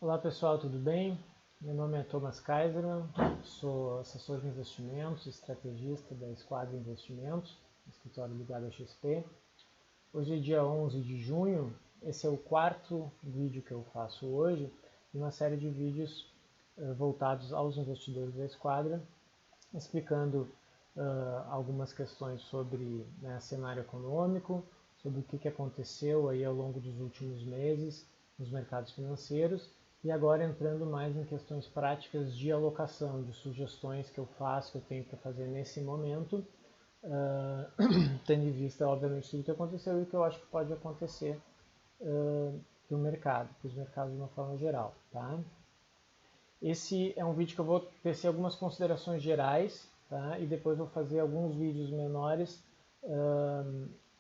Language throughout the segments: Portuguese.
Olá pessoal, tudo bem? Meu nome é Thomas Kaiserman, sou assessor de investimentos, estrategista da Esquadra Investimentos, escritório ligado à XP. Hoje é dia 11 de junho, esse é o quarto vídeo que eu faço hoje, e uma série de vídeos voltados aos investidores da Esquadra, explicando algumas questões sobre cenário econômico, sobre o que aconteceu aí ao longo dos últimos meses nos mercados financeiros e agora entrando mais em questões práticas de alocação, de sugestões que eu faço, que eu tenho para fazer nesse momento, tendo em vista, obviamente, tudo o que aconteceu e o que eu acho que pode acontecer para o mercado, para os mercados de uma forma geral. Tá? Esse é um vídeo que eu vou tecer algumas considerações gerais, tá? E depois vou fazer alguns vídeos menores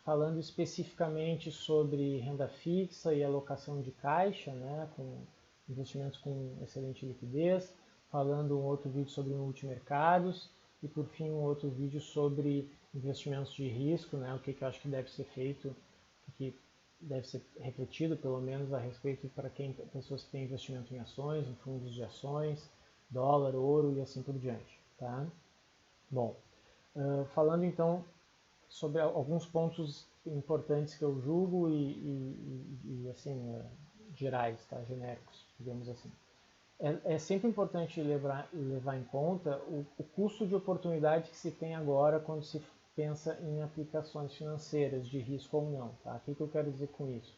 falando especificamente sobre renda fixa e alocação de caixa, né? Com investimentos com excelente liquidez, falando um outro vídeo sobre multimercados e por fim um outro vídeo sobre investimentos de risco, né? O que eu acho que deve ser feito, o que deve ser refletido pelo menos a respeito para pessoas que têm investimento em ações, em fundos de ações, dólar, ouro e assim por diante. Tá? Bom, falando então sobre alguns pontos importantes que eu julgo e assim, gerais, tá? Genéricos, digamos assim. É sempre importante levar em conta o custo de oportunidade que se tem agora quando se pensa em aplicações financeiras, de risco ou não. Tá? O que eu quero dizer com isso?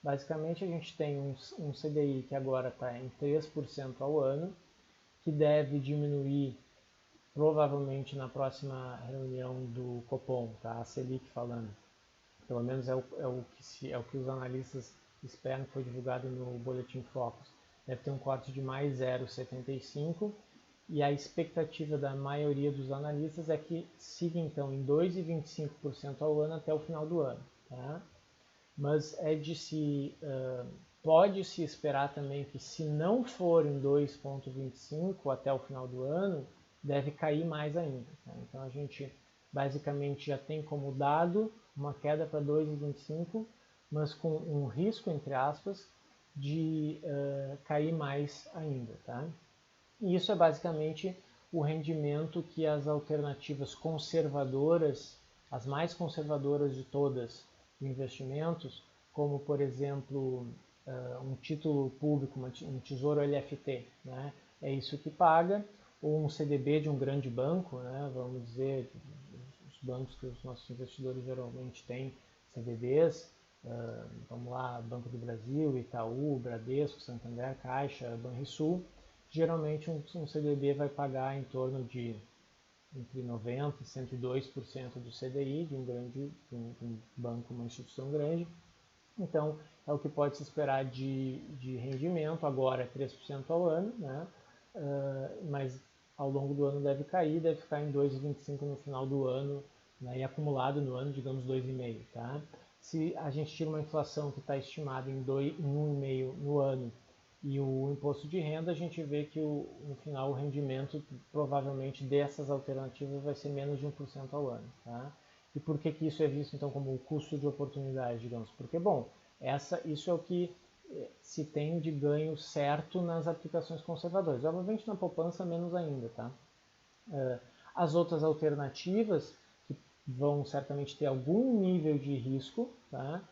Basicamente, a gente tem um CDI que agora está em 3% ao ano, que deve diminuir provavelmente na próxima reunião do Copom, tá? A Selic falando. Pelo menos é o que os analistas esperam, que foi divulgado no Boletim Focus. Deve ter um corte de mais 0,75 e a expectativa da maioria dos analistas é que siga então em 2,25% ao ano até o final do ano. Tá? Mas pode-se esperar também que se não for em 2,25 até o final do ano, deve cair mais ainda. Tá? Então a gente basicamente já tem como dado uma queda para 2,25, mas com um risco, entre aspas, de cair mais ainda. Tá? E isso é basicamente o rendimento que as alternativas conservadoras, as mais conservadoras de todas, de investimentos, como por exemplo um título público, um tesouro LFT, né? É isso que paga, ou um CDB de um grande banco, né? Vamos dizer, os bancos que os nossos investidores geralmente têm CDBs, vamos lá, Banco do Brasil, Itaú, Bradesco, Santander, Caixa, Banrisul. Geralmente um CDB vai pagar em torno de entre 90% e 102% do CDI de um banco, uma instituição grande. Então, é o que pode se esperar de rendimento, agora é 3% ao ano, né? Mas ao longo do ano deve cair, deve ficar em 2,25% no final do ano, né? E acumulado no ano, digamos, 2,5%. Tá? Se a gente tira uma inflação que está estimada em 1,5% no ano e o imposto de renda, a gente vê que no final o rendimento provavelmente dessas alternativas vai ser menos de 1% ao ano. Tá? E por que isso é visto então como o custo de oportunidade, digamos? Porque, bom, isso é o que se tem de ganho certo nas aplicações conservadoras. Obviamente na poupança menos ainda, tá? As outras alternativas, que vão certamente ter algum nível de risco, tá?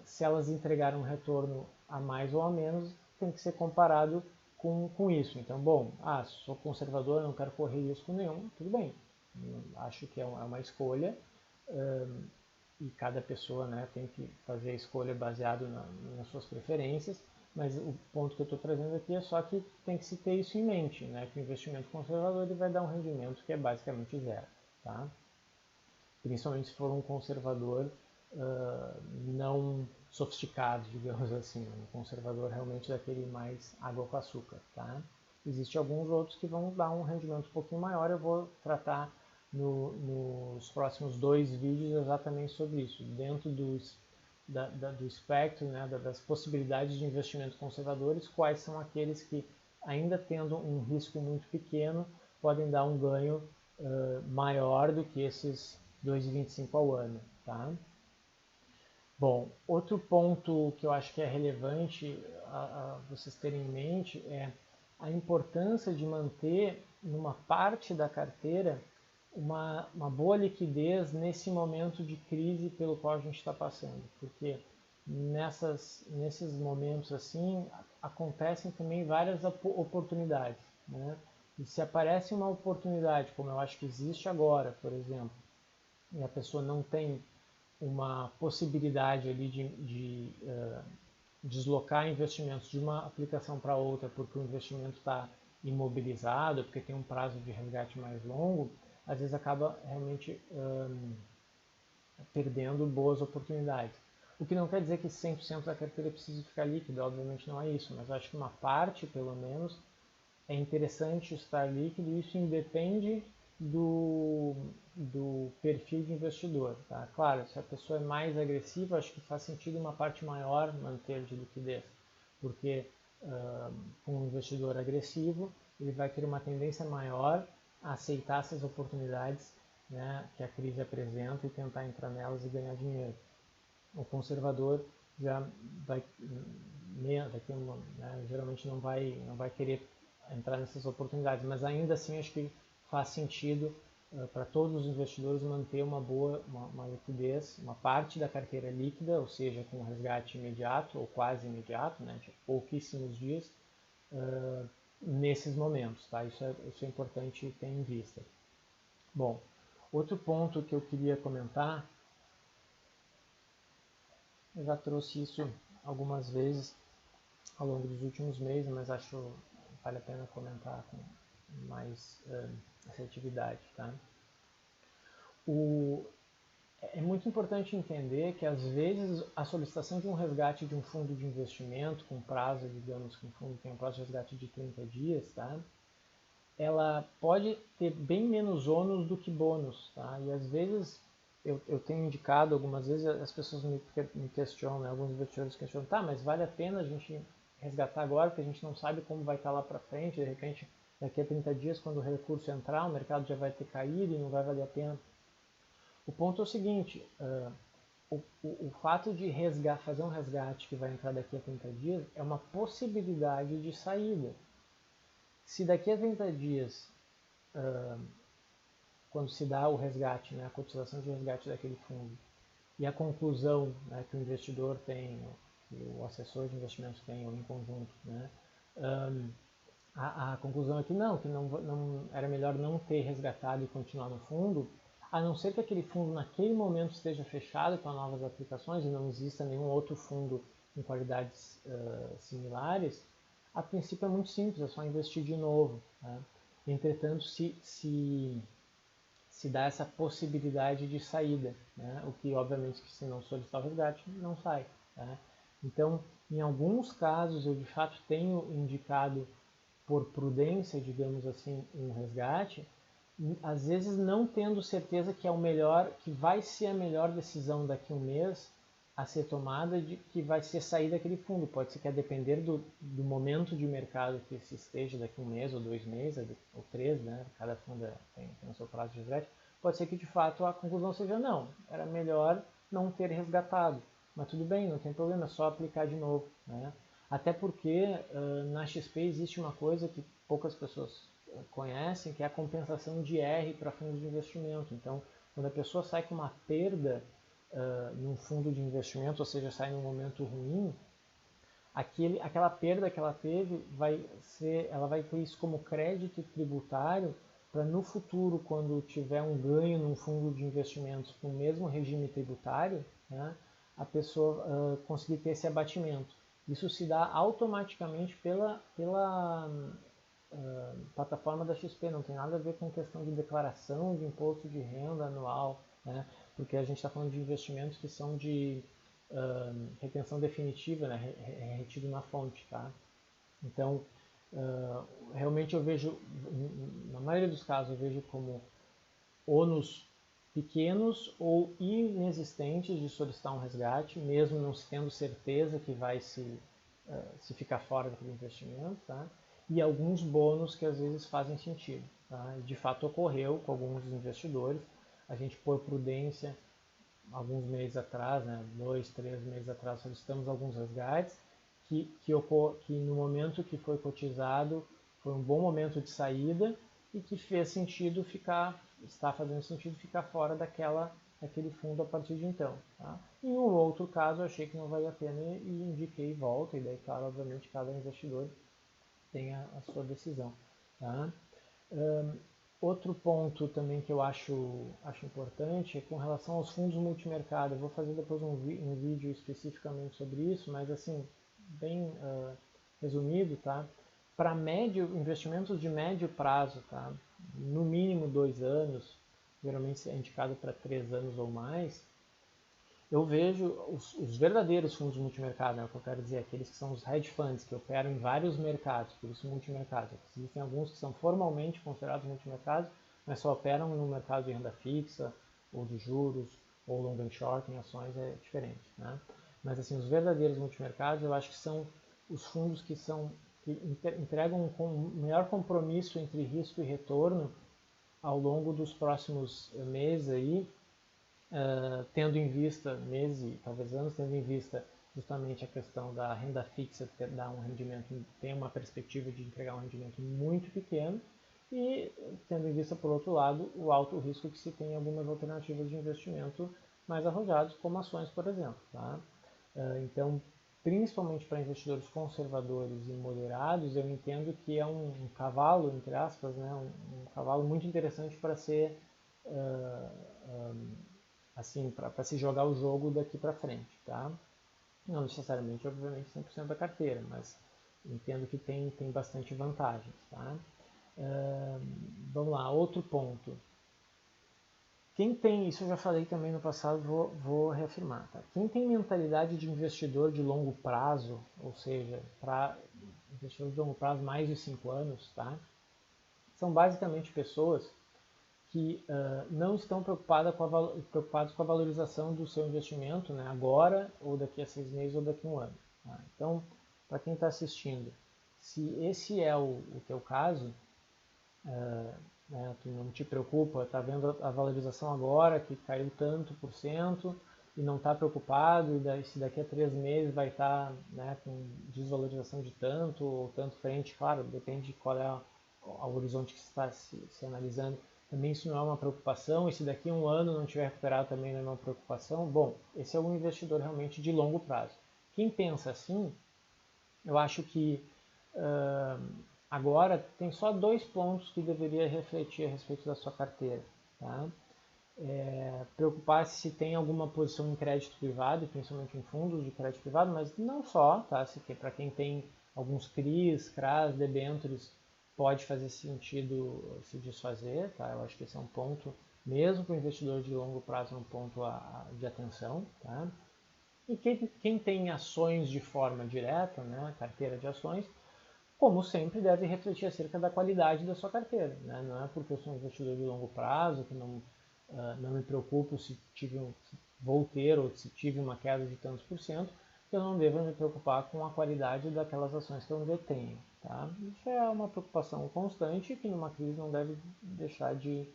Se elas entregaram um retorno a mais ou a menos, tem que ser comparado com isso. Então, bom, sou conservador, não quero correr risco nenhum, tudo bem. Acho que é uma escolha e cada pessoa, né, tem que fazer a escolha baseado nas suas preferências, mas o ponto que eu estou trazendo aqui é só que tem que se ter isso em mente, né, que o investimento conservador ele vai dar um rendimento que é basicamente zero. Tá? Principalmente se for um conservador não sofisticado, digamos assim, um conservador realmente daquele mais água com açúcar. Tá? Existem alguns outros que vão dar um rendimento um pouquinho maior, eu vou tratar nos próximos 2 vídeos exatamente sobre isso, dentro do espectro, né, das possibilidades de investimento conservadores, quais são aqueles que, ainda tendo um risco muito pequeno, podem dar um ganho maior do que esses 2,25 ao ano. Tá? Bom, outro ponto que eu acho que é relevante a vocês terem em mente é a importância de manter numa parte da carteira uma boa liquidez nesse momento de crise pelo qual a gente está passando, porque nesses momentos assim acontecem também várias oportunidades, né? E se aparece uma oportunidade, como eu acho que existe agora, por exemplo, e a pessoa não tem uma possibilidade ali de deslocar investimentos de uma aplicação para outra porque o investimento está imobilizado, porque tem um prazo de resgate mais longo, às vezes acaba realmente perdendo boas oportunidades. O que não quer dizer que 100% da carteira precise ficar líquida, obviamente não é isso, mas acho que uma parte, pelo menos, é interessante estar líquido e isso independe do perfil de investidor. Tá? Claro, se a pessoa é mais agressiva, acho que faz sentido uma parte maior manter de liquidez, porque um investidor agressivo ele vai ter uma tendência maior a aceitar essas oportunidades, né, que a crise apresenta e tentar entrar nelas e ganhar dinheiro. O conservador já vai ter uma, né, geralmente não vai querer entrar nessas oportunidades, mas ainda assim acho que faz sentido para todos os investidores manter uma liquidez, uma parte da carteira líquida, ou seja, com resgate imediato ou quase imediato, né, de pouquíssimos dias, nesses momentos. Tá? Isso é importante ter em vista. Bom, outro ponto que eu queria comentar, eu já trouxe isso algumas vezes ao longo dos últimos meses, mas acho que vale a pena comentar com mais assertividade. Tá? O, é muito importante entender que, às vezes, a solicitação de um resgate de um fundo de investimento com prazo, digamos que um fundo tem um prazo de resgate de 30 dias, tá? Ela pode ter bem menos ônus do que bônus. Tá? E, às vezes, eu tenho indicado, algumas vezes, as pessoas me questionam, né? Alguns investidores questionam, tá, mas vale a pena a gente resgatar agora, porque a gente não sabe como vai estar lá para frente, de repente, daqui a 30 dias, quando o recurso entrar, o mercado já vai ter caído e não vai valer a pena. O ponto é o seguinte, o fato de fazer um resgate que vai entrar daqui a 30 dias é uma possibilidade de saída. Se daqui a 30 dias, quando se dá o resgate, né, a cotização de resgate daquele fundo, e a conclusão, né, que o investidor tem, que o assessor de investimentos tem, ou em conjunto, né, a conclusão é que não era melhor não ter resgatado e continuar no fundo, a não ser que aquele fundo naquele momento esteja fechado para novas aplicações e não exista nenhum outro fundo com qualidades similares, a princípio é muito simples, é só investir de novo. Né? Entretanto, se dá essa possibilidade de saída, né? O que obviamente que se não solicitar o resgate, não sai. Né? Então, em alguns casos, eu de fato tenho indicado por prudência, digamos assim, um resgate, às vezes não tendo certeza que é o melhor, que vai ser a melhor decisão daqui a um mês a ser tomada, de que vai ser sair daquele fundo. Pode ser que a depender do momento de mercado que se esteja daqui a um mês, ou 2 meses, ou 3, né? Cada fundo tem o seu prazo de resgate. Pode ser que de fato a conclusão seja não, era melhor não ter resgatado. Mas tudo bem, não tem problema, é só aplicar de novo. Né? Até porque na XP existe uma coisa que poucas pessoas conhecem, que é a compensação de R para fundos de investimento. Então, quando a pessoa sai com uma perda num fundo de investimento, ou seja, sai num momento ruim, aquela perda que ela teve ela vai ter isso como crédito tributário para no futuro, quando tiver um ganho num fundo de investimentos com o mesmo regime tributário, né, a pessoa conseguir ter esse abatimento. Isso se dá automaticamente pela plataforma da XP, não tem nada a ver com questão de declaração de imposto de renda anual, né? Porque a gente está falando de investimentos que são de retenção definitiva, né? Retido na fonte. Tá? Então, realmente eu vejo, na maioria dos casos, eu vejo como ônus pequenos ou inexistentes de solicitar um resgate, mesmo não se tendo certeza que vai se ficar fora daquele investimento, tá? E alguns bônus que às vezes fazem sentido. Tá? De fato ocorreu com alguns investidores, a gente por prudência alguns meses atrás, né, 2, 3 meses atrás, solicitamos alguns resgates, que no momento que foi cotizado foi um bom momento de saída e que está fazendo sentido ficar fora daquele fundo a partir de então. Tá? Em um outro caso, eu achei que não valia a pena e indiquei volta, e daí, claro, obviamente, cada investidor tem a sua decisão. Tá? Outro ponto também que eu acho importante é com relação aos fundos multimercado. Eu vou fazer depois um vídeo especificamente sobre isso, mas assim, bem resumido, tá? Para investimentos de médio prazo, tá? No mínimo 2 anos, geralmente é indicado para 3 anos ou mais, eu vejo os verdadeiros fundos multimercado, né, o que eu quero dizer, aqueles que são os hedge funds, que operam em vários mercados, por isso multimercado. Existem alguns que são formalmente considerados multimercados, mas só operam no mercado de renda fixa, ou de juros, ou long and short, em ações é diferente. Né? Mas assim, os verdadeiros multimercados, eu acho que são os fundos que entregam um maior compromisso entre risco e retorno ao longo dos próximos meses aí, tendo em vista, meses e talvez anos, tendo em vista justamente a questão da renda fixa dar um rendimento, tem uma perspectiva de entregar um rendimento muito pequeno, e tendo em vista, por outro lado, o alto risco que se tem em algumas alternativas de investimento mais arrojadas, como ações, por exemplo. Tá? Então, principalmente para investidores conservadores e moderados, eu entendo que é um cavalo, entre aspas, né, um cavalo muito interessante para ser assim, para se jogar o jogo daqui para frente, tá? Não necessariamente, obviamente, 100% da carteira, mas entendo que tem bastante vantagens, tá? Vamos lá, outro ponto. Quem tem, isso eu já falei também no passado, vou reafirmar, tá? Quem tem mentalidade de investidor de longo prazo, ou seja, para investidor de longo prazo mais de 5 anos, tá? São basicamente pessoas que não estão preocupados com a valorização do seu investimento, né, agora, ou daqui a 6 meses, ou daqui a um ano. Tá? Então, para quem está assistindo, se esse é o teu caso, né, tu não te preocupa, está vendo a valorização agora, que caiu tanto por cento, e não está preocupado, e se daqui a 3 meses vai estar né, com desvalorização de tanto, ou tanto frente, claro, depende de qual é o horizonte que você está se analisando, também isso não é uma preocupação, e se daqui a um ano não tiver recuperado também não é uma preocupação, bom, esse é um investidor realmente de longo prazo. Quem pensa assim, eu acho que agora tem só 2 pontos que deveria refletir a respeito da sua carteira. Tá? Preocupar-se se tem alguma posição em crédito privado, principalmente em fundos de crédito privado, mas não só, tá? Para quem tem alguns CRIs, CRAs, debêntures, pode fazer sentido se desfazer, tá? Eu acho que esse é um ponto, mesmo para o investidor de longo prazo, é um ponto de atenção, tá? E quem tem ações de forma direta, né, carteira de ações, como sempre, deve refletir acerca da qualidade da sua carteira. Né? Não é porque eu sou um investidor de longo prazo que não me preocupo se vou ter ou se tive uma queda de tantos por cento, que eu não devo me preocupar com a qualidade daquelas ações que eu detenho. Tá? Isso é uma preocupação constante que numa crise não deve deixar de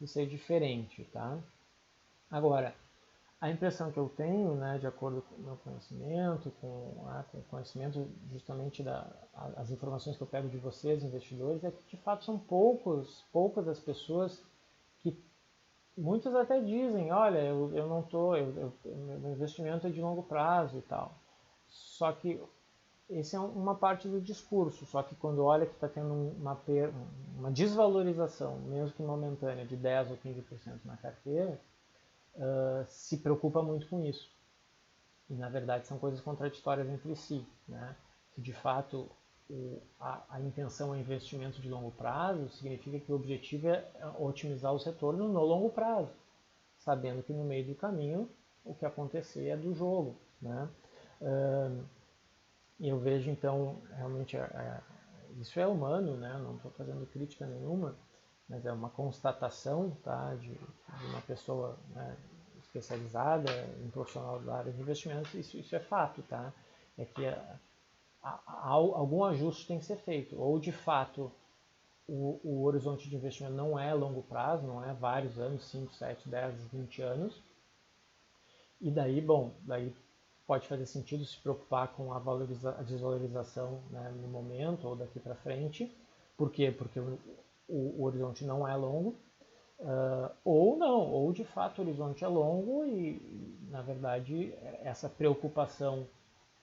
ser diferente. Tá? Agora, a impressão que eu tenho, né, de acordo com o meu conhecimento, com o conhecimento justamente das informações que eu pego de vocês, investidores, é que de fato são poucas as pessoas que muitas até dizem, olha, eu não estou, meu investimento é de longo prazo e tal. Só que esse é uma parte do discurso, só que quando olha que está tendo uma desvalorização, mesmo que momentânea, de 10 ou 15% na carteira, se preocupa muito com isso. E na verdade são coisas contraditórias entre si. Né? Se de fato a intenção é investimento de longo prazo, significa que o objetivo é otimizar o retorno no longo prazo, sabendo que no meio do caminho o que acontecer é do jogo. Né? E eu vejo então, realmente, isso é humano, né? Não estou fazendo crítica nenhuma, mas é uma constatação, tá, de uma pessoa, né, especializada, um profissional da área de investimentos, isso é fato, tá? É que algum ajuste tem que ser feito, ou de fato o horizonte de investimento não é longo prazo, não é vários anos, 5, 7, 10, 20 anos, E daí, bom, daí pode fazer sentido se preocupar com a desvalorização, né, no momento ou daqui para frente. Por quê? Porque o horizonte não é longo. Ou não, ou de fato o horizonte é longo e, na verdade, essa preocupação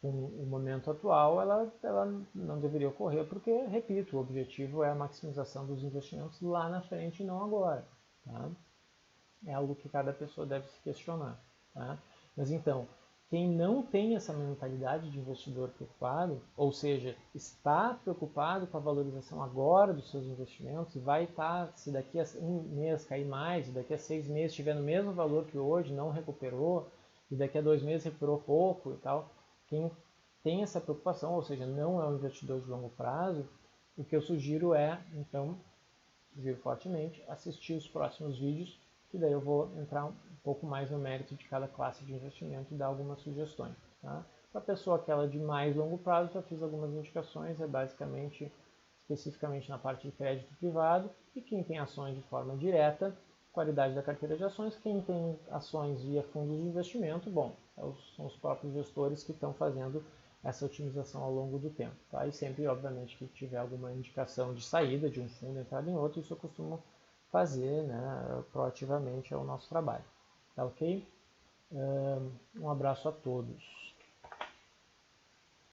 com o momento atual, ela não deveria ocorrer, porque, repito, o objetivo é a maximização dos investimentos lá na frente e não agora. Tá? É algo que cada pessoa deve se questionar. Tá? Mas então, quem não tem essa mentalidade de investidor preocupado, ou seja, está preocupado com a valorização agora dos seus investimentos, e vai estar, se daqui a um mês cair mais, e daqui a 6 meses estiver no mesmo valor que hoje, não recuperou, e daqui a 2 meses recuperou pouco e tal, quem tem essa preocupação, ou seja, não é um investidor de longo prazo, o que eu sugiro é, então, sugiro fortemente, assistir os próximos vídeos, que daí eu vou entrar um pouco mais no mérito de cada classe de investimento e dar algumas sugestões. Tá? Para a pessoa aquela de mais longo prazo, já fiz algumas indicações, é basicamente, especificamente na parte de crédito privado, e quem tem ações de forma direta, qualidade da carteira de ações, quem tem ações via fundos de investimento, bom, são os próprios gestores que estão fazendo essa otimização ao longo do tempo. Tá? E sempre, obviamente, que tiver alguma indicação de saída de um fundo, entrada em outro, isso eu costumo fazer, né, proativamente, é o nosso trabalho. Tá ok? Um abraço a todos.